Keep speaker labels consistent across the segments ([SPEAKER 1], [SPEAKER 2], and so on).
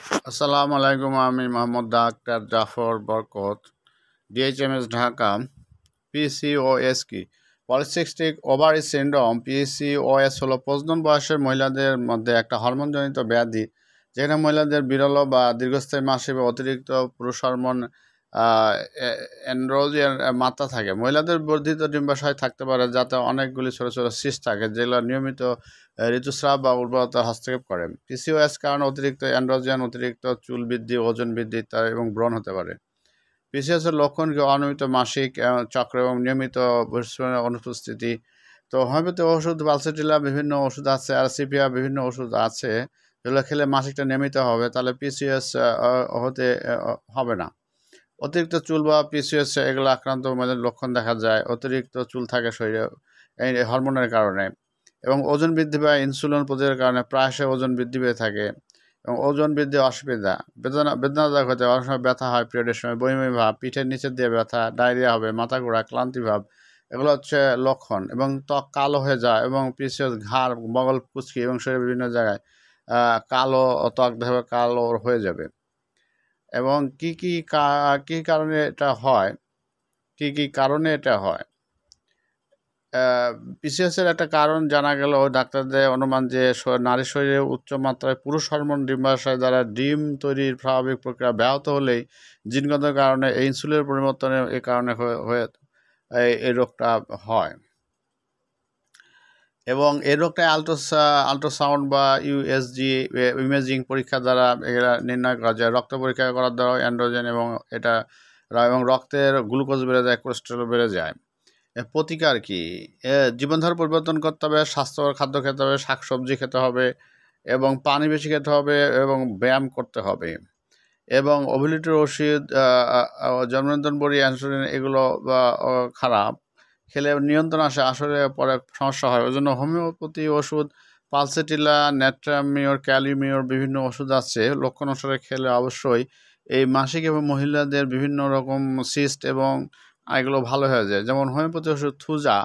[SPEAKER 1] আসসালামু আলাইকুম। আমি মোহাম্মদ ডাক্তার জাফর বরকত, ডিএইচএমএস, ঢাকা। পিসিওএস কি? Polycystic ovary syndrome. পিসিওএস হলো প্রজনন বয়সের মহিলাদের মধ্যে একটা হরমোনজনিত ব্যাধি, যেখানে মহিলাদের বিরল বা দীর্ঘস্থায়ী মাসিক বা অতিরিক্ত পুরুষ হরমোন অ্যান্ড্রোজেন মাত্রা থাকে। মহিলাদের বর্ধিত ডিম্বাশয় থাকতে পারে, যাতে অনেকগুলি ছোটো ছোটো সিস্ট থাকে, যেগুলো নিয়মিত ঋতুস্রাব বা উর্বরতা হস্তক্ষেপ করে। পিসিওএস কারণে অতিরিক্ত অ্যান্ড্রোজেন, অতিরিক্ত চুল বৃদ্ধি, ওজন বৃদ্ধি ইত্যাদি এবং ব্রণ হতে পারে। পিসিওএসের লক্ষণ কি? অনিয়মিত মাসিক চক্র এবং নিয়মিত পরিশ্রমের অনুপস্থিতি। তো হোমিওপ্যাথি ওষুধ, পালসেটিলা, বিভিন্ন ওষুধ আছে, আর সিপিয়া বিভিন্ন ওষুধ আছে, যেগুলো খেলে মাসিকটা নিয়মিত হবে, তাহলে পিসিওএস হতে হবে না। অতিরিক্ত চুল বা পিসিওএস এগুলো আক্রান্ত মহিলাদের লক্ষণ দেখা যায়। অতিরিক্ত চুল থাকে শরীরে এই হরমোনের কারণে, এবং ওজন বৃদ্ধি বা ইনসুলিন প্রতিরোধের কারণে প্রায়শই ওজন বৃদ্ধি পেয়ে থাকে। এবং ওজন বৃদ্ধি অসুবিধা, বেদনাদায়ক হতে অনেক সময় ব্যথা হয়, পিরিয়ডের সময় বমি ভাব, পিঠের নিচের দিয়ে ব্যথা, ডায়রিয়া হবে, মাথা ঘোরা, ক্লান্তি ভাব, এগুলো হচ্ছে লক্ষণ। এবং ত্বক কালো হয়ে যায়, এবং পিসিওএস ঘাড়, বগল, কুচকি এবং শরীরের বিভিন্ন জায়গায় কালো ত্বক দেখবে কালো হয়ে যাবে। এবং কি কারণে এটা হয়, কি কারণে এটা হয়? পিসিওএসের একটা কারণ জানা গেল, ডাক্তারদের অনুমান যে নারীর শরীরে উচ্চ মাত্রায় পুরুষ হরমোন ডিম্বাশয় দ্বারা ডিম তৈরির স্বাভাবিক প্রক্রিয়া ব্যাহত হলেই জিনগত কারণে এই ইনসুলিনের পরিবর্তনে এই কারণে হয়ে এই রোগটা হয়। এবং এই রোগটা আল্ট্রাসাউন্ড বা ইউএসজি ইমেজিং পরীক্ষা দ্বারা এগুলা নির্ণয় করা যায়। রক্ত পরীক্ষা করার দ্বারা অ্যান্ড্রোজেন এবং রক্তের গ্লুকোজ বেড়ে যায়, কোলেস্টেরল বেড়ে যায়। প্রতিকার কি? জীবনধারা পরিবর্তন করতে হবে, স্বাস্থ্যকর খাদ্য খেতে হবে, শাকসবজি খেতে হবে, এবং পানি বেশি খেতে হবে, এবং ব্যায়াম করতে হবে। এবং ওভিলিটির ওষুধ, জন্মনিয়ন্ত্রণ বড়ি, ইনসুলিন, এগুলো খারাপ। খেলে নিয়ন্ত্রণ আসে, আসলে পরে সমস্যা হয়। ওই জন্য হোমিওপ্যাথি ওষুধ, পালসেটিলা, ন্যাট্রামিওর, ক্যালিমিওর বিভিন্ন ওষুধ আছে, লক্ষণ অনুসারে খেলে অবশ্যই এই মাসিক এবং মহিলাদের বিভিন্ন রকম সিস্ট এবং এগুলো ভালো হয়ে যায়। যেমন হোমিওপ্যাথি ওষুধ থুজা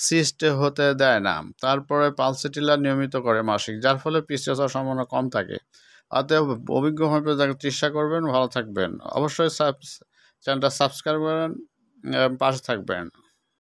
[SPEAKER 1] সিস্ট হতে দেয় না। তারপরে পালসেটিলা নিয়মিত করে মাসিক, যার ফলে পিসিওএস হওয়ার সম্ভাবনা কম থাকে। অতএব অভিজ্ঞ হোমিওপ্যাথি চিকিৎসা করবেন, ভালো থাকবেন। অবশ্যই চ্যানেলটা সাবস্ক্রাইব করেন, পাশে থাকবেন।